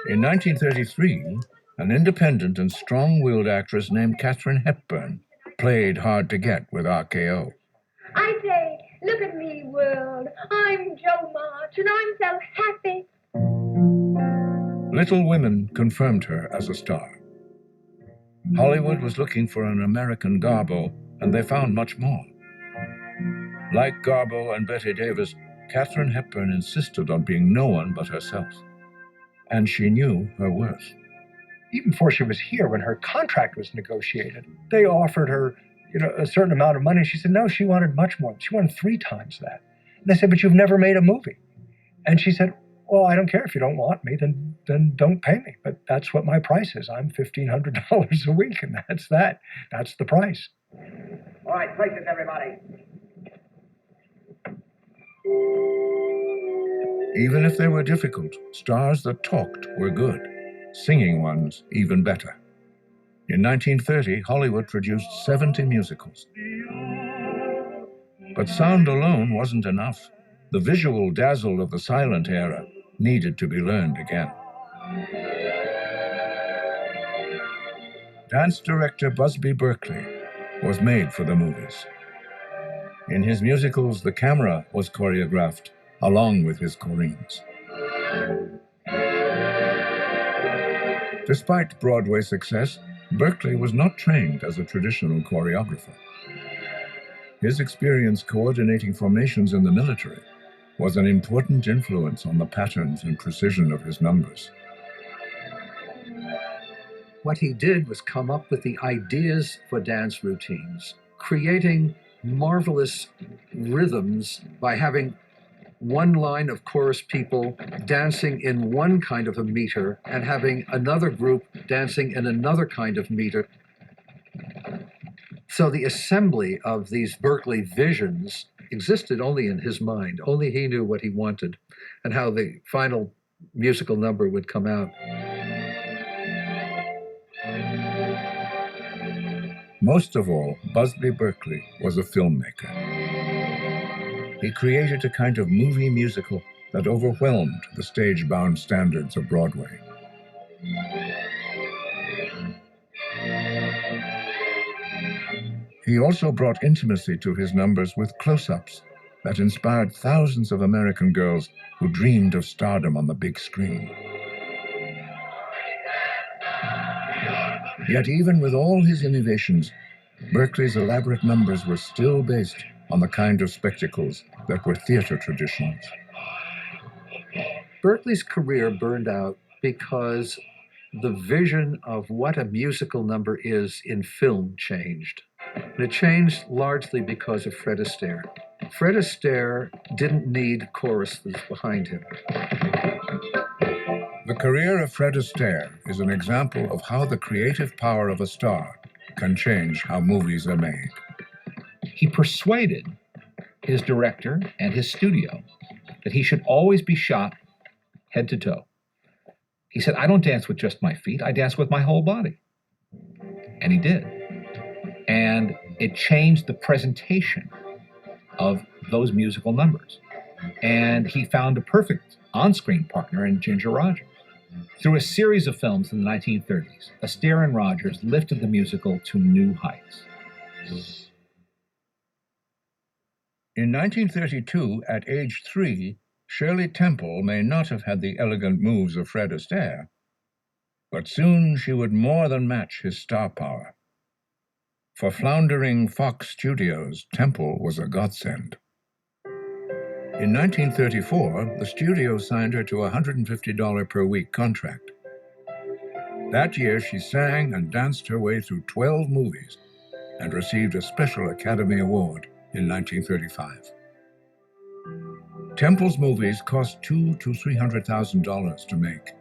In 1933, an independent and strong-willed actress named Katharine Hepburn played hard to get with RKO. I say, look at me, world. I'm Jo March, and I'm so happy. Little Women confirmed her as a star. Hollywood was looking for an American Garbo, and they found much more. Like Garbo and Bette Davis, Katharine Hepburn insisted on being no one but herself. And she knew her worth. Even before she was here, when her contract was negotiated, they offered her, a certain amount of money. She said no, she wanted much more. She wanted 3 times that. And they said, but you've never made a movie. And she said, well, I don't care. If you don't want me, then don't pay me. But that's what my price is. I'm $1,500 a week, and that's that. That's the price. All right, places, everybody. Even if they were difficult, stars that talked were good. Singing ones even better. In 1930, Hollywood produced 70 musicals. But sound alone wasn't enough. The visual dazzle of the silent era needed to be learned again. Dance director Busby Berkeley was made for the movies. In his musicals, the camera was choreographed along with his choreens. Despite Broadway success, Berkeley was not trained as a traditional choreographer. His experience coordinating formations in the military was an important influence on the patterns and precision of his numbers. What he did was come up with the ideas for dance routines, creating marvelous rhythms by having one line of chorus people dancing in one kind of a meter and having another group dancing in another kind of meter. So the assembly of these Berkeley visions existed only in his mind. Only he knew what he wanted and how the final musical number would come out. Most of all, Busby Berkeley was a filmmaker. He created a kind of movie musical that overwhelmed the stage-bound standards of Broadway. He also brought intimacy to his numbers with close-ups that inspired thousands of American girls who dreamed of stardom on the big screen. Yet even with all his innovations, Berkeley's elaborate numbers were still based on the kind of spectacles that were theater traditions. Berkeley's career burned out because the vision of what a musical number is in film changed. And it changed largely because of Fred Astaire. Fred Astaire didn't need choruses behind him. The career of Fred Astaire is an example of how the creative power of a star can change how movies are made. He persuaded his director and his studio that he should always be shot head to toe. He said, I don't dance with just my feet, I dance with my whole body. And he did. And it changed the presentation of those musical numbers. And he found a perfect on-screen partner in Ginger Rogers. Through a series of films in the 1930s, Astaire and Rogers lifted the musical to new heights. In 1932, at age 3, Shirley Temple may not have had the elegant moves of Fred Astaire, but soon she would more than match his star power. For floundering Fox Studios, Temple was a godsend. In 1934, the studio signed her to a $150 per week contract. That year, she sang and danced her way through 12 movies and received a special Academy Award in 1935. Temple's movies cost $200,000 to $300,000 to make.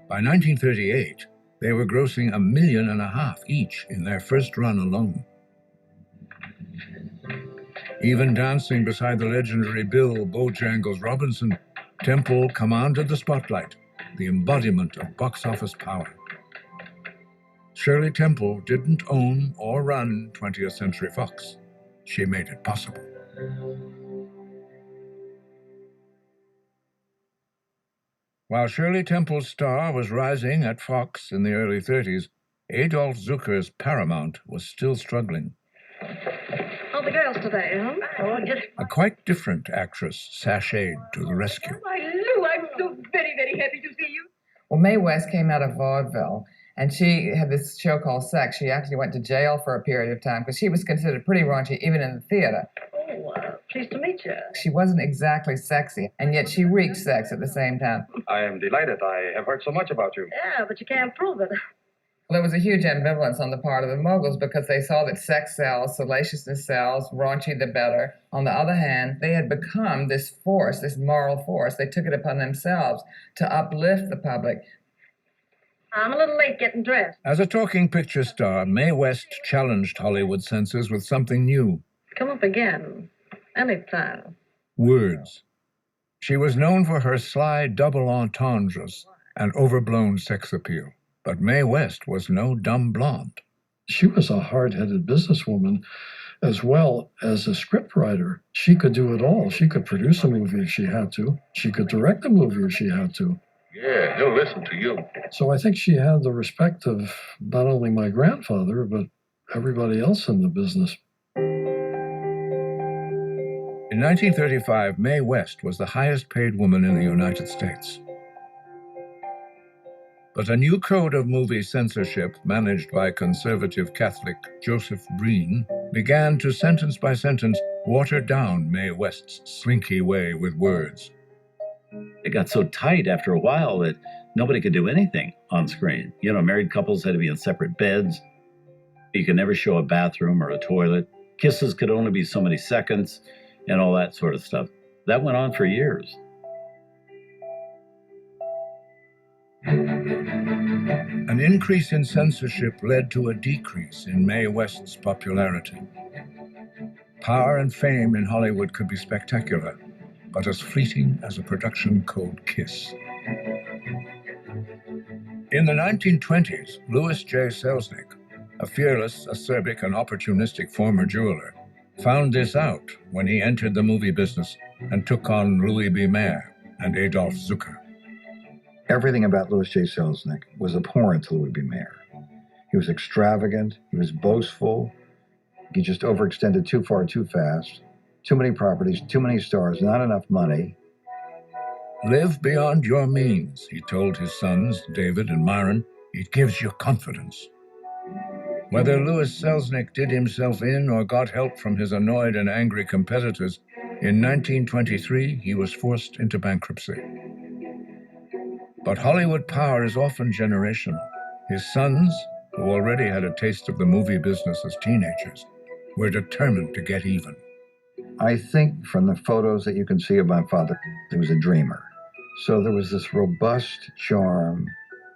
By 1938, they were grossing $1.5 million each in their first run alone. Even dancing beside the legendary Bill Bojangles Robinson, Temple commanded the spotlight, the embodiment of box office power. Shirley Temple didn't own or run 20th Century Fox. She made it possible. While Shirley Temple's star was rising at Fox in the early 30s, Adolf Zucker's Paramount was still struggling. All the girls today, huh? Oh, just... A quite different actress sashayed to the rescue. Why, Lou, I'm so very, very happy to see you. Well, Mae West came out of vaudeville, and she had this show called Sex. She actually went to jail for a period of time because she was considered pretty raunchy even in the theater. Oh, pleased to meet you. She wasn't exactly sexy, and yet she reeked sex at the same time. I am delighted. I have heard so much about you. Yeah, but you can't prove it. Well, there was a huge ambivalence on the part of the moguls because they saw that sex sells, salaciousness sells, raunchy the better. On the other hand, they had become this force, this moral force. They took it upon themselves to uplift the public. I'm a little late getting dressed. As a talking picture star, Mae West challenged Hollywood censors with something new. Come up again. Anytime. Words. She was known for her sly double entendres and overblown sex appeal. But Mae West was no dumb blonde. She was a hard-headed businesswoman as well as a scriptwriter. She could do it all. She could produce a movie if she had to. She could direct a movie if she had to. Yeah, he'll listen to you. So I think she had the respect of not only my grandfather, but everybody else in the business. In 1935, Mae West was the highest paid woman in the United States. But a new code of movie censorship, managed by conservative Catholic Joseph Breen, began to sentence by sentence water down Mae West's slinky way with words. It got so tight after a while that nobody could do anything on screen. You know, married couples had to be in separate beds. You could never show a bathroom or a toilet. Kisses could only be so many seconds and all that sort of stuff. That went on for years. An increase in censorship led to a decrease in Mae West's popularity. Power and fame in Hollywood could be spectacular, but as fleeting as a production code kiss. In the 1920s, Louis J. Selsnick, a fearless, acerbic, and opportunistic former jeweler, found this out when he entered the movie business and took on Louis B. Mayer and Adolf Zucker. Everything about Louis J. Selsnick was abhorrent to Louis B. Mayer. He was extravagant, he was boastful, he just overextended too far too fast, too many properties, too many stars, not enough money. Live beyond your means, he told his sons, David and Myron. It gives you confidence. Whether Louis Selsnick did himself in or got help from his annoyed and angry competitors, in 1923 he was forced into bankruptcy. But Hollywood power is often generational. His sons, who already had a taste of the movie business as teenagers, were determined to get even. I think from the photos that you can see of my father, he was a dreamer. So there was this robust charm,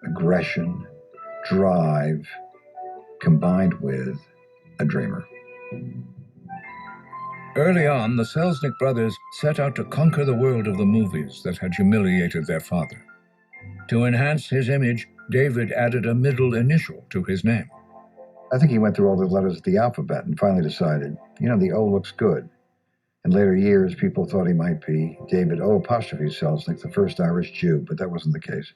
aggression, drive, combined with a dreamer. Early on, the Selsnick brothers set out to conquer the world of the movies that had humiliated their father. To enhance his image, David added a middle initial to his name. I think he went through all the letters of the alphabet and finally decided, the O looks good. In later years, people thought he might be David O' Selsnick, the first Irish Jew, but that wasn't the case.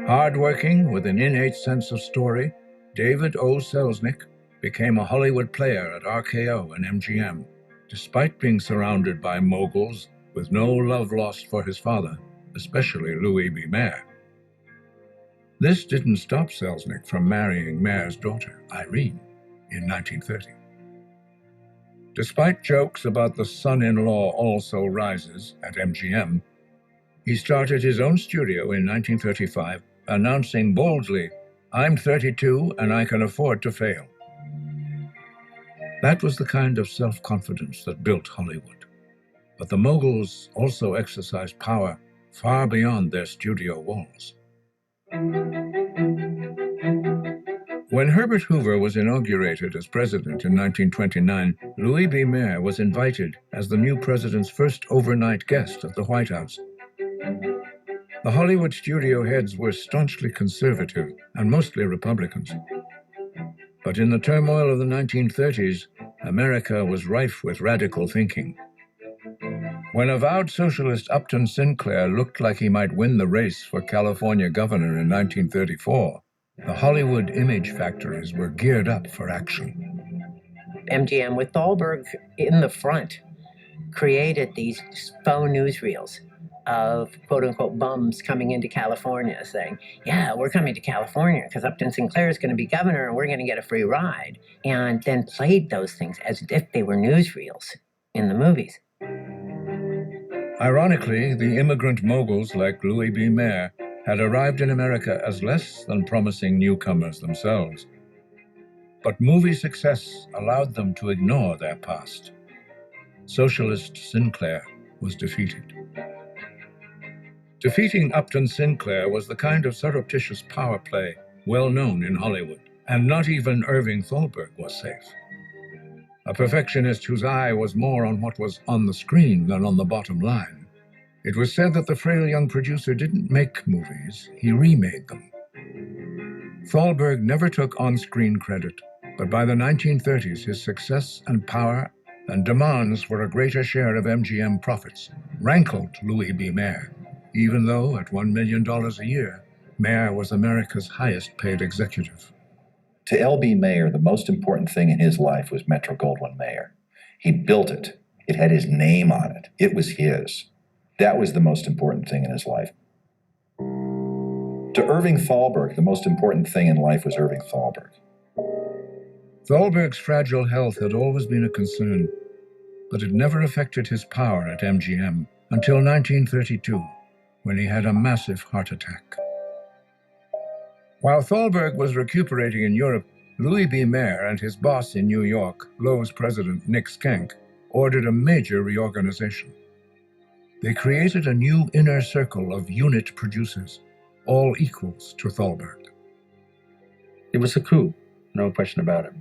Hard-working, with an innate sense of story, David O. Selsnick became a Hollywood player at RKO and MGM, despite being surrounded by moguls with no love lost for his father, especially Louis B. Mayer. This didn't stop Selsnick from marrying Mayer's daughter, Irene, in 1930. Despite jokes about the son-in-law also rises at MGM, he started his own studio in 1935, announcing boldly, "I'm 32 and I can afford to fail." That was the kind of self-confidence that built Hollywood. But the moguls also exercised power far beyond their studio walls. When Herbert Hoover was inaugurated as president in 1929, Louis B. Mayer was invited as the new president's first overnight guest at the White House. The Hollywood studio heads were staunchly conservative and mostly Republicans. But in the turmoil of the 1930s, America was rife with radical thinking. When avowed socialist Upton Sinclair looked like he might win the race for California governor in 1934, the Hollywood image factories were geared up for action. MGM, with Thalberg in the front, created these faux newsreels of quote-unquote bums coming into California saying, yeah, we're coming to California because Upton Sinclair is going to be governor and we're going to get a free ride, and then played those things as if they were newsreels in the movies. Ironically, the immigrant moguls like Louis B. Mayer had arrived in America as less than promising newcomers themselves. But movie success allowed them to ignore their past. Socialist Sinclair was defeated. Defeating Upton Sinclair was the kind of surreptitious power play well known in Hollywood, and not even Irving Thalberg was safe. A perfectionist whose eye was more on what was on the screen than on the bottom line. It was said that the frail young producer didn't make movies, he remade them. Thalberg never took on-screen credit, but by the 1930s his success and power and demands for a greater share of MGM profits rankled Louis B. Mayer, even though at $1 million a year, Mayer was America's highest-paid executive. To L.B. Mayer, the most important thing in his life was Metro-Goldwyn-Mayer. He built it. It had his name on it. It was his. That was the most important thing in his life. To Irving Thalberg, the most important thing in life was Irving Thalberg. Thalberg's fragile health had always been a concern, but it never affected his power at MGM until 1932, when he had a massive heart attack. While Thalberg was recuperating in Europe, Louis B. Mayer and his boss in New York, Lowe's president Nick Schenck, ordered a major reorganization. They created a new inner circle of unit producers, all equals to Thalberg. It was a coup, no question about it.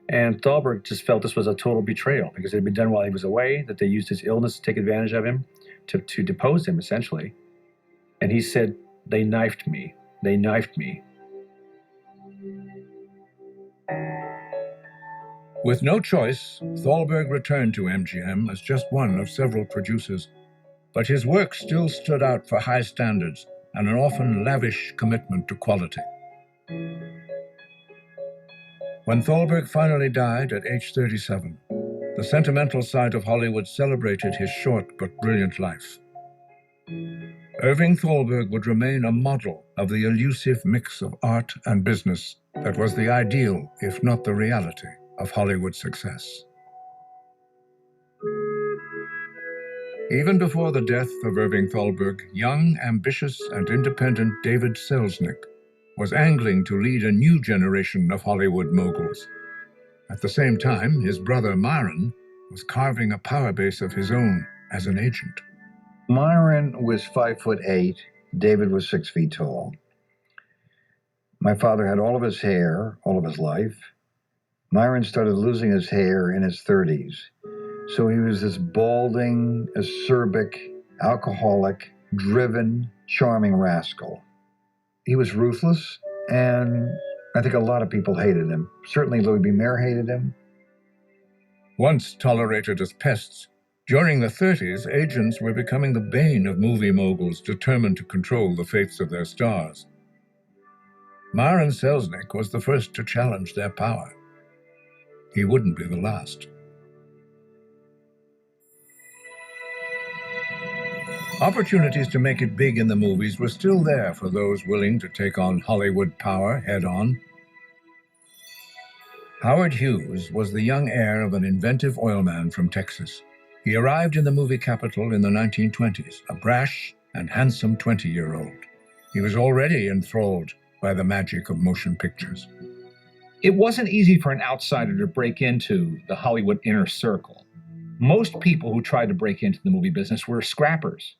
And Thalberg just felt this was a total betrayal because it had been done while he was away, that they used his illness to take advantage of him, to depose him, essentially. And he said, they knifed me. They knifed me. With no choice, Thalberg returned to MGM as just one of several producers, but his work still stood out for high standards and an often lavish commitment to quality. When Thalberg finally died at age 37, the sentimental side of Hollywood celebrated his short but brilliant life. Irving Thalberg would remain a model of the elusive mix of art and business that was the ideal, if not the reality, of Hollywood success. Even before the death of Irving Thalberg, young, ambitious, and independent David Selsnick was angling to lead a new generation of Hollywood moguls. At the same time, his brother Myron was carving a power base of his own as an agent. Myron was 5'8", David was 6 feet tall. My father had all of his hair, all of his life. Myron started losing his hair in his 30s. So he was this balding, acerbic, alcoholic, driven, charming rascal. He was ruthless, and I think a lot of people hated him. Certainly Louis B. Mayer hated him. Once tolerated as pests, during the 30s, agents were becoming the bane of movie moguls determined to control the fates of their stars. Myron Selsnick was the first to challenge their power. He wouldn't be the last. Opportunities to make it big in the movies were still there for those willing to take on Hollywood power head-on. Howard Hughes was the young heir of an inventive oilman from Texas. He arrived in the movie capital in the 1920s, a brash and handsome 20-year-old. He was already enthralled by the magic of motion pictures. It wasn't easy for an outsider to break into the Hollywood inner circle. Most people who tried to break into the movie business were scrappers.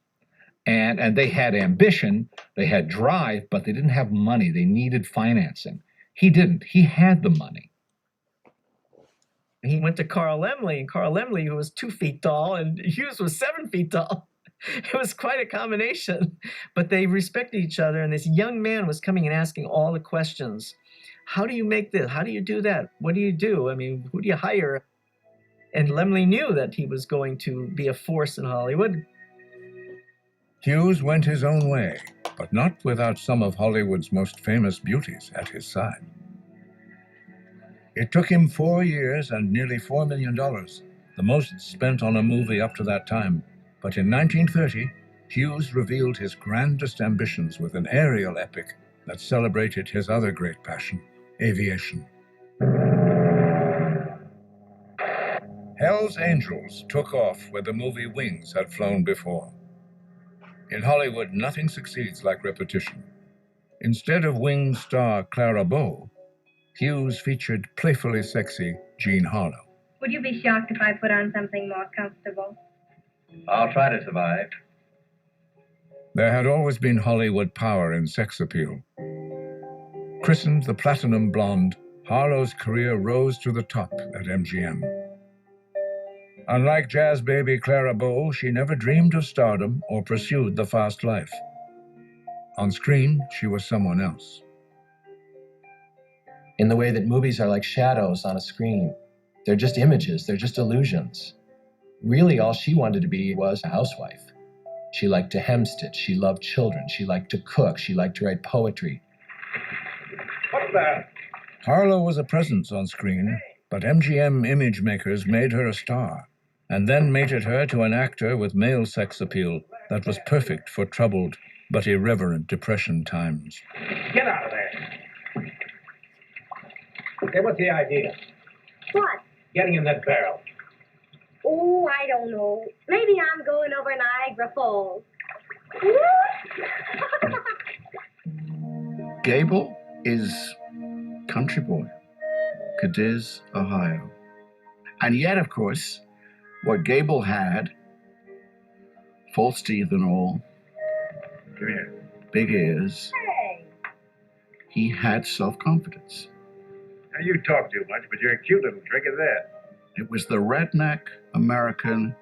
And they had ambition, they had drive, but they didn't have money. They needed financing. He didn't. He had the money. He went to Carl Laemmle, and Carl Laemmle, who was 2 feet tall, and Hughes was 7 feet tall. It was quite a combination. But they respected each other, and this young man was coming and asking all the questions. How do you make this? How do you do that? What do you do? I mean, who do you hire? And Laemmle knew that he was going to be a force in Hollywood. Hughes went his own way, but not without some of Hollywood's most famous beauties at his side. It took him 4 years and nearly $4 million, the most spent on a movie up to that time. But in 1930, Hughes revealed his grandest ambitions with an aerial epic that celebrated his other great passion, aviation. Hell's Angels took off where the movie Wings had flown before. In Hollywood, nothing succeeds like repetition. Instead of Wings star Clara Bow, Hughes featured playfully sexy Jean Harlow. Would you be shocked if I put on something more comfortable? I'll try to survive. There had always been Hollywood power in sex appeal. Christened the Platinum Blonde, Harlow's career rose to the top at MGM. Unlike jazz baby Clara Bow, she never dreamed of stardom or pursued the fast life. On screen, she was someone else. In the way that movies are like shadows on a screen. They're just images, they're just illusions. Really, all she wanted to be was a housewife. She liked to hemstitch, she loved children, she liked to cook, she liked to write poetry. What's that? Harlow was a presence on screen, but MGM image makers made her a star, and then mated her to an actor with male sex appeal that was perfect for troubled but irreverent Depression times. Get out of there. Okay, what's the idea? What? Getting in that barrel. Oh, I don't know. Maybe I'm going over Niagara Falls. Gable is country boy, Cadiz, Ohio. And yet, of course, what Gable had, false teeth and all, Come here. big ears, Hey. he had self-confidence. Now, you talk too much, but you're a cute little trick at that. It was the redneck American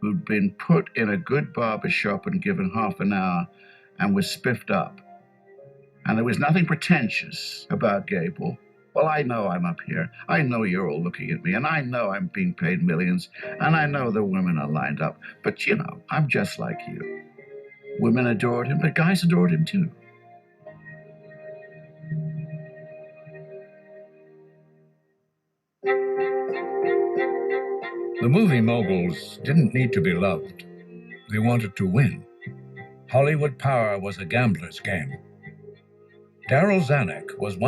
who'd been put in a good barber shop and given half an hour and was spiffed up. And there was nothing pretentious about Gable. Well, I know I'm up here. I know you're all looking at me, and I know I'm being paid millions, and I know the women are lined up. But, you know, I'm just like you. Women adored him, but guys adored him too. The movie moguls didn't need to be loved. They wanted to win. Hollywood power was a gambler's game. Darryl Zanuck was one